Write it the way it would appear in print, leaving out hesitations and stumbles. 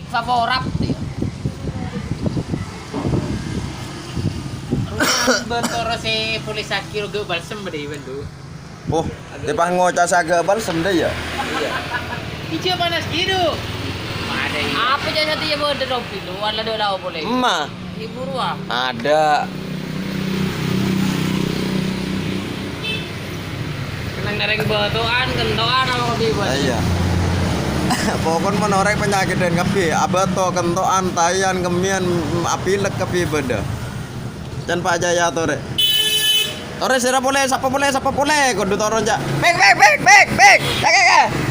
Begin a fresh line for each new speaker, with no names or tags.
Favorap dia.
Bentor si polis akir ge balsem bade bendu.
Oh, di pangoca saga balsem deh ya.
Iya. Ijo panas gitu. Ada ini.
Apa jadi satu ya berde dopi lu, wala do daw boleh.
Emak
Ibu ruah.
ada.
Kenang dereng betoan, kentoan apa kopi buat.
Iya. Pokon menorek penyakit dan kepi, abato kentoan tayan kemian apilek kepi beda. Dan Pak Jaya tore. Tore sira boleh, sapa boleh, kudu toron ja. Bek. Kakek.